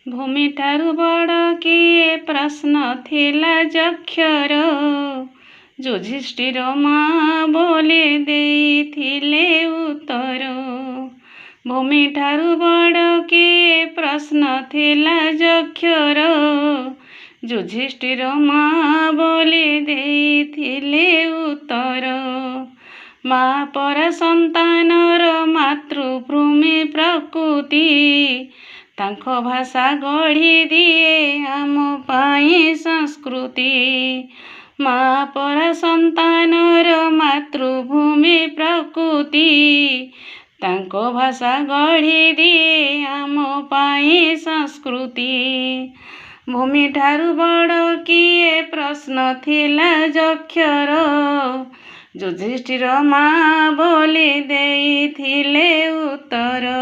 ଭୂମି ଠାରୁ ବଡ଼ କିଏ ପ୍ରଶ୍ନ ଥିଲା ଯକ୍ଷର, ଯୁଧିଷ୍ଠିର ମା ବୋଲି ଦେଇଥିଲେ ଉତ୍ତର। ଭୂମି ଠାରୁ ବଡ଼ କିଏ ପ୍ରଶ୍ନ ଥିଲା ଯକ୍ଷର, ଯୁଧିଷ୍ଠିର ମା ବୋଲି ଦେଇଥିଲେ ଉତ୍ତର। ମା ପରା ସନ୍ତାନର ମାତୃଭୂମି ପ୍ରକୃତି, ତାଙ୍କ ଭାଷା ଗଢ଼ି ଦିଏ ଆମ ପାଇଁ ସଂସ୍କୃତି। ମା ପରା ସନ୍ତାନର ମାତୃଭୂମି ପ୍ରକୃତି, ତାଙ୍କ ଭାଷା ଗଢ଼ି ଦିଏ ଆମ ପାଇଁ ସଂସ୍କୃତି। ଭୂମି ଠାରୁ ବଡ଼ କିଏ ପ୍ରଶ୍ନ ଥିଲା ଯକ୍ଷର, ଯୁଧିଷ୍ଠିର ମା ବୋଲି ଦେଇଥିଲେ ଉତ୍ତର।